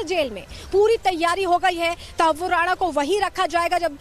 Jail में पूरी तैयारी हो गई है। तहव्वुर राणा को वहीं रखा जाएगा, जब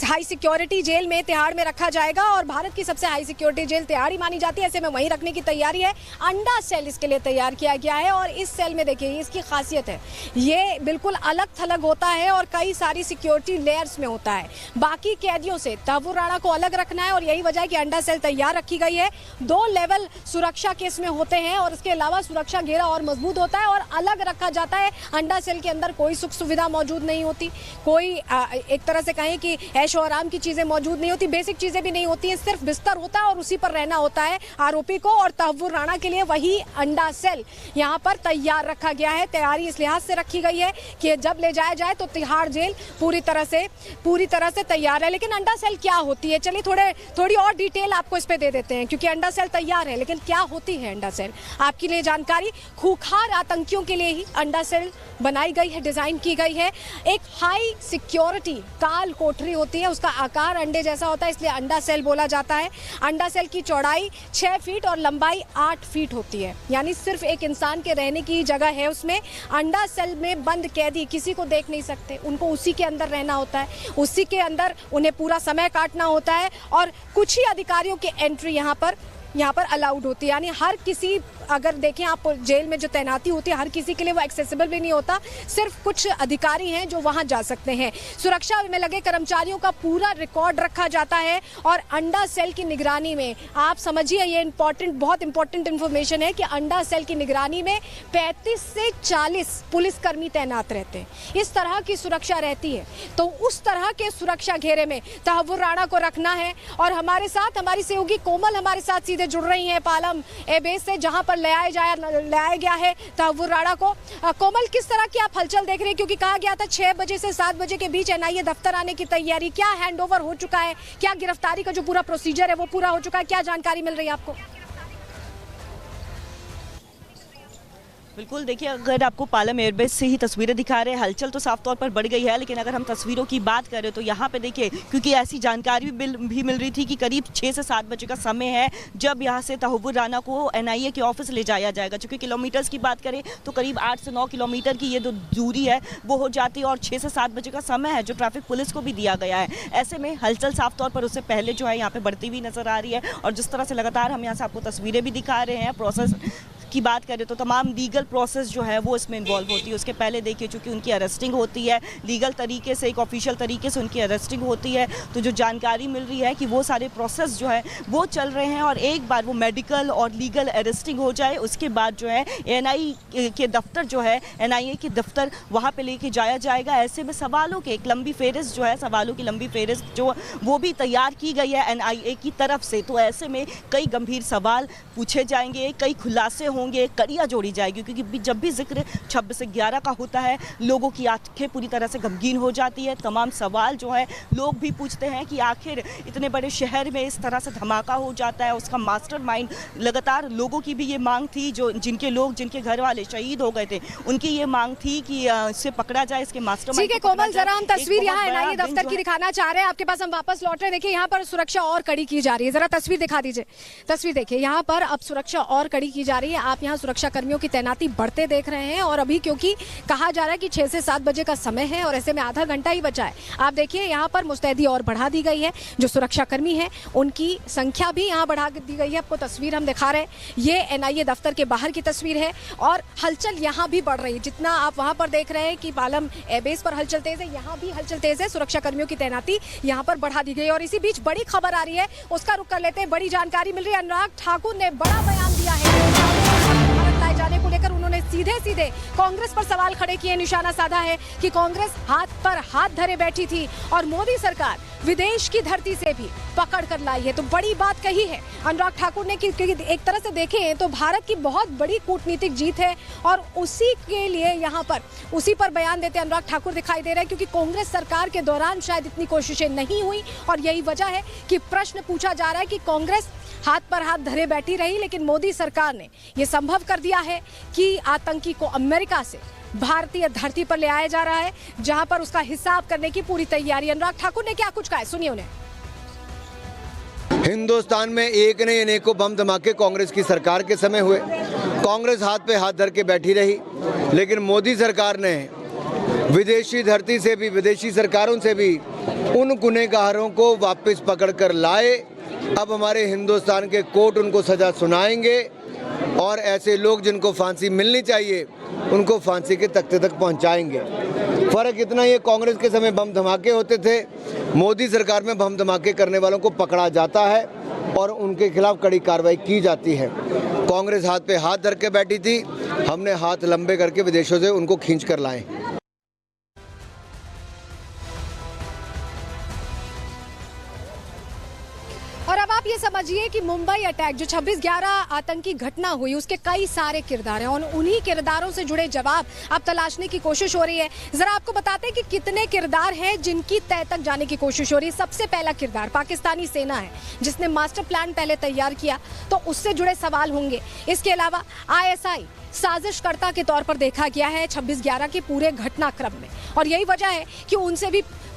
हाई सिक्योरिटी जेल में तिहाड़ में रखा जाएगा, और भारत की सबसे हाई सिक्योरिटी जेल तिहाड़ ही मानी जाती है, ऐसे में वहीं रखने की तैयारी है। अंडा सेल इसके लिए तैयार किया गया है, और इस सेल में देखिए इसकी खासियत है, ये बिल्कुल अलग थलग होता है और कई सारी सिक्योरिटी लेयर्स में होता है। बाकी कैदियों से तहव्वुर राणा को अलग रखना है, और यही वजह है कि अंडा सेल तैयार रखी गई है। 2 लेवल सुरक्षा के इसमें होते हैं, और इसके अलावा सुरक्षा घेरा और मजबूत होता है और अलग रखा जाता है। अंडा सेल के अंदर कोई सुख सुविधा मौजूद नहीं होती, कोई एक तरह से कहें कि ऐशो आराम की चीजें मौजूद नहीं होती, बेसिक चीजें भी नहीं होती हैं, सिर्फ बिस्तर होता है और उसी पर रहना होता है आरोपी को। और तहव्वुर राणा के लिए वही अंडा सेल यहाँ पर तैयार रखा गया है। तैयारी इस लिहाज से रखी गई है कि जब ले जाया जाए तो तिहाड़ जेल पूरी तरह से तैयार है। लेकिन अंडा सेल क्या होती है, चलिए थोड़ी और डिटेल आपको इस पे दे देते हैं, क्योंकि अंडा सेल तैयार है, लेकिन क्या होती है अंडा सेल, आपके लिए जानकारी। खूंखार आतंकियों के लिए ही अंडा सेल बनाई गई है, डिजाइन की गई है। एक हाई सिक्योरिटी काल कोठरी होती है, उसका आकार अंडे जैसा होता है, इसलिए अंडा सेल बोला जाता है। अंडा सेल की चौड़ाई 6 फीट और लंबाई 8 फीट होती है, यानी सिर्फ एक इंसान के रहने की जगह है उसमें। अंडा सेल में बंद कैदी किसी को देख नहीं सकते, उनको उसी के अंदर रहना होता है, उसी के अंदर उन्हें पूरा समय काटना होता है, और कुछ ही अधिकारियों की एंट्री यहाँ पर अलाउड होती है। यानी हर किसी, अगर देखें आप जेल में जो तैनाती होती है, हर किसी के लिए वो एक्सेसिबल भी नहीं होता, सिर्फ कुछ अधिकारी हैं जो वहां जा सकते हैं। सुरक्षा में लगे कर्मचारियों का पूरा रिकॉर्ड रखा जाता है, और अंडा सेल की निगरानी में आप समझिए, ये बहुत इंपॉर्टेंट इंफॉर्मेशन है कि अंडा सेल की निगरानी में 35 से 40 पुलिसकर्मी तैनात रहते हैं। इस तरह की सुरक्षा रहती है, तो उस तरह के सुरक्षा घेरे में तहव्वुर राणा को रखना है। और हमारे साथ हमारी सहयोगी कोमल हमारे साथ सीधे जुड़ रही हैं पालम एयरबेस से, जहां पर लाया गया है तहव्वुर राणा को। कोमल, किस तरह की आप हलचल देख रहे हैं, क्योंकि कहा गया था 6 बजे से 7 बजे के बीच एनआईए दफ्तर आने की तैयारी, क्या हैंडओवर हो चुका है, क्या गिरफ्तारी का जो पूरा प्रोसीजर है वो पूरा हो चुका है, क्या जानकारी मिल रही है आपको? बिल्कुल, देखिए अगर आपको पालम एयरबेस से ही तस्वीरें दिखा रहे हैं, हलचल तो साफ तौर पर बढ़ गई है, लेकिन अगर हम तस्वीरों की बात करें तो यहाँ पे देखिए, क्योंकि ऐसी जानकारी भी मिल रही थी कि करीब 6 से 7 बजे का समय है जब यहाँ से तहव्वुर राणा को एनआईए के ऑफिस ले जाया जाएगा। चूँकि किलोमीटर्स की बात करें तो करीब 8 से 9 किलोमीटर की ये जो दूरी है वो हो जाती है, और 6 से 7 बजे का समय है जो ट्रैफिक पुलिस को भी दिया गया है। ऐसे में हलचल साफ तौर पर उससे पहले जो है यहाँ पे बढ़ती हुई नजर आ रही है, और जिस तरह से लगातार हम यहाँ से आपको तस्वीरें भी दिखा रहे हैं, प्रोसेस की बात करें तो तमाम लीगल प्रोसेस जो है वो इसमें इन्वॉल्व होती है। उसके पहले देखिए, चूँकि उनकी अरेस्टिंग होती है लीगल तरीके से, एक ऑफिशियल तरीके से उनकी अरेस्टिंग होती है, तो जो जानकारी मिल रही है कि वो सारे प्रोसेस जो है वो चल रहे हैं, और एक बार वो मेडिकल और लीगल अरेस्टिंग हो जाए उसके बाद जो है एनआईए के दफ्तर जो है, एनआईए के दफ्तर वहाँ पे लेके जाया जाएगा। ऐसे में सवालों की एक लंबी फेहरिस्त जो है, सवालों की लंबी फेहरिस्त जो वो भी तैयार की गई है एनआईए की तरफ से। तो ऐसे में कई गंभीर सवाल पूछे जाएंगे, कई खुलासे होंगे, कड़ियाँ जोड़ी जाएगी, क्योंकि जब भी जिक्र 26 से 11 का होता है लोगों की आंखें पूरी तरह से गमगीन हो जाती है। तमाम सवाल जो है लोग भी पूछते हैं कि आखिर इतने बड़े शहर में इस तरह से धमाका हो जाता है, उसका मास्टरमाइंड। लगातार लोगों की भी ये मांग थी, जिनके घर वाले शहीद हो गए थे, उनकी ये मांग थी कि इसे पकड़ा जाए, इसके मास्टरमाइंड। ठीक है कोमल, जरा हम तस्वीर यहाँ एनआईए दफ्तर की दिखाना चाह रहे हैं, आपके पास हम वापस लौट रहे हैं। देखिए यहाँ पर सुरक्षा और कड़ी की जा रही है, जरा तस्वीर दिखा दीजिए। तस्वीर देखिए, यहाँ पर अब सुरक्षा और कड़ी की जा रही है। आप यहाँ सुरक्षा कर्मियों की तैनाती बढ़ते देख रहे हैं, और अभी क्योंकि कहा जा रहा है कि 6 से 7 बजे का समय है और ऐसे में आधा घंटा ही बचा है, आप देखिए यहाँ पर मुस्तैदी और बढ़ा दी गई है। जो सुरक्षा कर्मी हैं उनकी संख्या भी यहाँ बढ़ा दी गई है। आपको तस्वीर हम दिखा रहे हैं, ये एनआईए दफ्तर के बाहर की तस्वीर है, और हलचल यहाँ भी बढ़ रही है। जितना आप वहाँ पर देख रहे हैं कि पालम एयरबेस पर हलचल तेज है, यहाँ भी हलचल तेज है। सुरक्षा कर्मियों की तैनाती यहाँ पर बढ़ा दी गई, और इसी बीच बड़ी खबर आ रही है, उसका रुख कर लेते हैं। बड़ी जानकारी मिल रही है, अनुराग ठाकुर ने बड़ा बयान दिया है जाने को लेकर। उन्होंने सीधे कांग्रेस पर सवाल खड़े किए, निशाना साधा है कि कांग्रेस हाथ पर हाथ धरे बैठी थी और मोदी सरकार विदेश की धरती से भी पकड़ कर लाई है। तो बड़ी बात कही है अनुराग ठाकुर ने कि एक तरह से देखें तो भारत की बहुत बड़ी कूटनीतिक जीत है, और उसी के लिए यहाँ पर उसी पर बयान देते अनुराग ठाकुर दिखाई दे रहे हैं, क्योंकि कांग्रेस सरकार के दौरान शायद इतनी कोशिशें नहीं हुई, और यही वजह है कि प्रश्न पूछा जा रहा है कि कांग्रेस हाथ पर हाथ धरे बैठी रही, लेकिन मोदी सरकार ने यह संभव कर दिया है कि आतंकी को अमेरिका से भारतीय धरती पर ले आया जा रहा है, जहां पर उसका हिसाब करने की पूरी तैयारी। अनुराग ठाकुर ने क्या कुछ कहा है, सुनिए उन्हें। हिंदुस्तान में एक नहीं अनेकों बम धमाके कांग्रेस की सरकार के समय हुए, कांग्रेस हाथ पे हाथ धर के बैठी रही, लेकिन मोदी सरकार ने विदेशी धरती से भी, विदेशी सरकारों से भी उन गुनहगारों को वापस पकड़ कर लाए। अब हमारे हिंदुस्तान के कोर्ट उनको सज़ा सुनाएंगे और ऐसे लोग जिनको फांसी मिलनी चाहिए उनको फांसी के तख्ते तक पहुंचाएंगे। फ़र्क इतना ही है, कांग्रेस के समय बम धमाके होते थे, मोदी सरकार में बम धमाके करने वालों को पकड़ा जाता है और उनके खिलाफ कड़ी कार्रवाई की जाती है। कांग्रेस हाथ पे हाथ धर के बैठी थी, हमने हाथ लंबे करके विदेशों से उनको खींच कर लाए। और अब आप ये समझिए कि मुंबई अटैक जो 26/11 आतंकी घटना हुई, उसके कई सारे किरदार हैं और उन्हीं किरदारों से जुड़े जवाब अब तलाशने की कोशिश हो रही है। जरा आपको बताते हैं कि कितने किरदार हैं जिनकी तह तक जाने की कोशिश हो रही है। सबसे पहला किरदार पाकिस्तानी सेना है, जिसने मास्टर प्लान पहले तैयार किया, तो उससे जुड़े सवाल होंगे। इसके अलावा ISI साजिशकर्ता के तौर पर देखा गया है 26/11 के पूरे घटनाक्रम में, और यही वजह है कि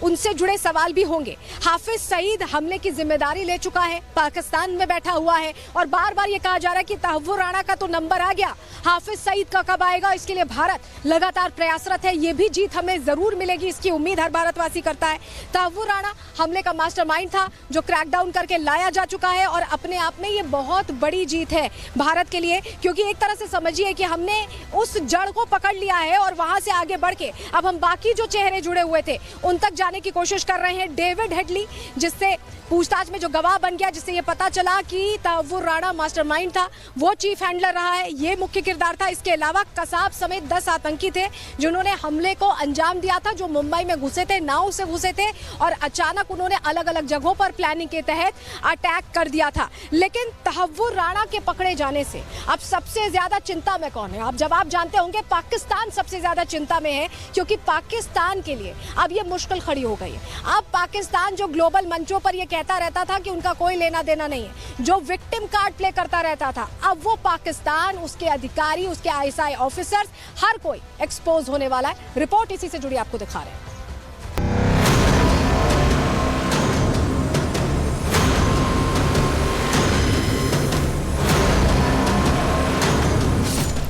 उनसे जुड़े सवाल भी होंगे। हाफिज सईद हमले की जिम्मेदारी ले चुका है, पाकिस्तान में बैठा हुआ है और बार बार ये कहा जा रहा है कि तहव्वुर राणा का तो नंबर आ गया, हाफिज सईद का कब आएगा? इसके लिए भारत लगातार प्रयासरत है। ये भी जीत हमें जरूर मिलेगी, इसकी उम्मीद हर भारतवासी करता है। तहव्वुर राणा हमले का मास्टरमाइंड था जो क्रैकडाउन करके लाया जा चुका है और अपने आप में ये बहुत बड़ी जीत है भारत के लिए, क्योंकि एक तरह से समझिए कि हमने उस जड़ को पकड़ लिया है और वहां से आगे बढ़ के अब हम बाकी जो चेहरे जुड़े हुए थे उन तक जाने की कोशिश कर रहे हैं। डेविड हेडली, जिससे पूछताछ में जो गवाह बन गया, जिससे ये पता चला कि तहव्वुर राणा मास्टरमाइंड था, वो चीफ हैंडलर रहा है, ये मुख्य किरदार था। इसके अलावा कसाब समेत 10 आतंकी थे जिन्होंने हमले को अंजाम दिया था, जो मुंबई में घुसे थे, नाव से घुसे थे और अचानक उन्होंने अलग अलग जगहों पर प्लानिंग के तहत अटैक कर दिया था। लेकिन तहव्वुर राणा के पकड़े जाने से अब सबसे ज्यादा चिंता में कौन है? अब आप जानते होंगे पाकिस्तान सबसे ज्यादा चिंता में है, क्योंकि पाकिस्तान के लिए अब ये मुश्किल खड़ी हो गई है। अब पाकिस्तान जो ग्लोबल मंचों पर ये कहता रहता था कि उनका कोई लेना देना नहीं है, जो विक्टिम कार्ड प्ले करता रहता था, अब वो पाकिस्तान, उसके अधिकारी, उसके ISI ऑफिसर्स, हर कोई एक्सपोज होने वाला है। रिपोर्ट इसी से जुड़ी आपको दिखा रहे हैं।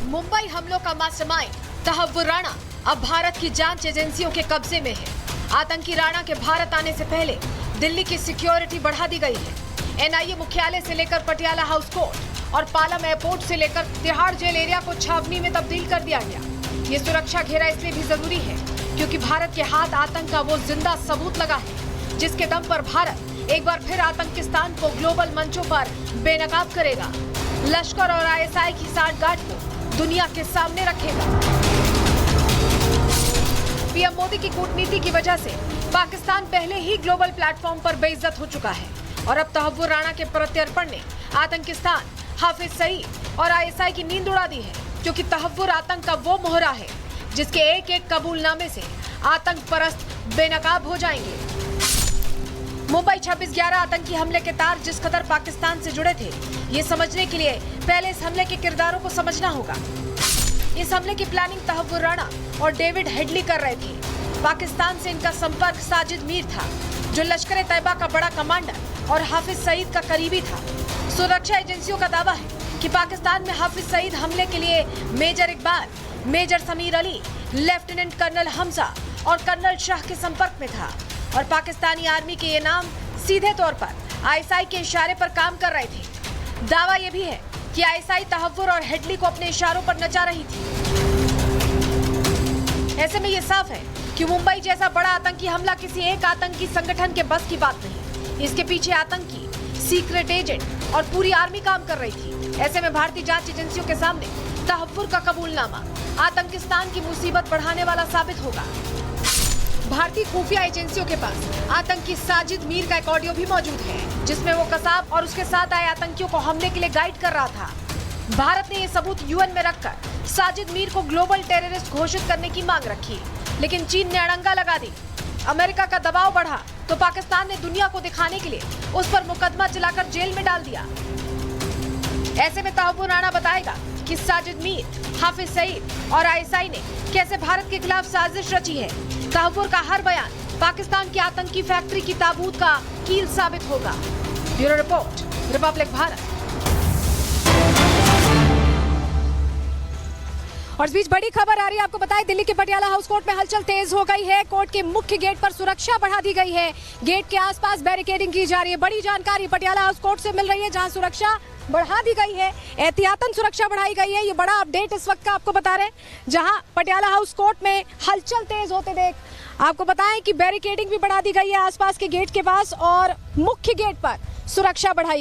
मुंबई हमलों का मास्टरमाइंड तहव्वुर राणा अब भारत की जांच एजेंसियों के कब्जे में है। आतंकी राणा के भारत आने से पहले दिल्ली की सिक्योरिटी बढ़ा दी गई है। NIA मुख्यालय से लेकर पटियाला हाउस कोर्ट और पालम एयरपोर्ट से लेकर तिहाड़ जेल एरिया को छावनी में तब्दील कर दिया गया। ये सुरक्षा घेरा इसलिए भी जरूरी है क्योंकि भारत के हाथ आतंक का वो जिंदा सबूत लगा है, जिसके दम पर भारत एक बार फिर आतंकिस्तान को ग्लोबल मंचों पर बेनकाब करेगा, लश्कर और ISI की सांठगांठ को दुनिया के सामने रखेगा। पीएम मोदी की कूटनीति की वजह से पाकिस्तान पहले ही ग्लोबल प्लेटफॉर्म पर बेइज्जत हो चुका है और अब तहव्वुर राणा के प्रत्यर्पण ने आतंकिस्तान, हाफिज सईद और ISI की नींद उड़ा दी है, क्योंकि तहव्वुर आतंक का वो मोहरा है जिसके एक एक कबूलनामे से आतंक परस्त बेनकाब हो जाएंगे। मुंबई 26/11 आतंकी हमले के तार जिस कदर पाकिस्तान से जुड़े थे, ये समझने के लिए पहले इस हमले के किरदारों को समझना होगा। इस हमले की प्लानिंग तहव्वुर राणा और डेविड हेडली कर रहे थे। पाकिस्तान से इनका संपर्क साजिद मीर था, जो लश्कर तैयबा का बड़ा कमांडर और हाफिज सईद का करीबी था। सुरक्षा एजेंसियों का दावा है कि पाकिस्तान में हाफिज सईद हमले के लिए major Iqbal, major Sameer Ali, lieutenant colonel Hamza और कर्नल शाह के संपर्क में था और पाकिस्तानी आर्मी के ये नाम सीधे तौर पर ISI के इशारे पर काम कर रहे थे। दावा यह भी है कि ISI तहव्वुर और हेडली को अपने इशारों पर नचा रही थी। ऐसे में ये साफ है कि मुंबई जैसा बड़ा आतंकी हमला किसी एक आतंकी संगठन के बस की बात नहीं। इसके पीछे आतंकी, सीक्रेट एजेंट और पूरी आर्मी काम कर रही थी। ऐसे में भारतीय जांच एजेंसियों के सामने तहव्वुर का कबूलनामा आतंकिस्तान की मुसीबत बढ़ाने वाला साबित होगा। भारतीय खुफिया एजेंसियों के पास आतंकी साजिद मीर का एक ऑडियो भी मौजूद है, जिसमें वो कसाब और उसके साथ आए आतंकियों को हमले के लिए गाइड कर रहा था। भारत ने ये सबूत UN में रखकर साजिद मीर को ग्लोबल टेररिस्ट घोषित करने की मांग रखी, लेकिन चीन ने अड़ंगा लगा दी। अमेरिका का दबाव बढ़ा तो पाकिस्तान ने दुनिया को दिखाने के लिए उस पर मुकदमा चलाकर जेल में डाल दिया। ऐसे में तहव्वुर राणा बताएगा कि साजिद मीर, हाफिज सईद और ISI ने कैसे भारत के खिलाफ साजिश रची है। तहव्वुर का हर बयान पाकिस्तान की आतंकी फैक्ट्री की ताबूत का कील साबित होगा। Bureau report, Republic Bharat. और इस बीच बड़ी खबर आ रही है, आपको बताएं दिल्ली के पटियाला हाउस कोर्ट में हलचल तेज हो गई है। कोर्ट के मुख्य गेट पर सुरक्षा बढ़ा दी गई है। गेट के आसपास बैरिकेडिंग की जा रही है। बड़ी जानकारी पटियाला हाउस कोर्ट से मिल रही है, जहां सुरक्षा बढ़ा दी गई है, एहतियातन सुरक्षा बढ़ाई गई है। ये बड़ा अपडेट इस वक्त का आपको बता रहे हैं, जहां पटियाला हाउस कोर्ट में हलचल तेज होते देख आपको बताएं कि बैरिकेडिंग भी बढ़ा दी गई है आसपास के गेट के पास और मुख्य गेट पर सुरक्षा बढ़ाई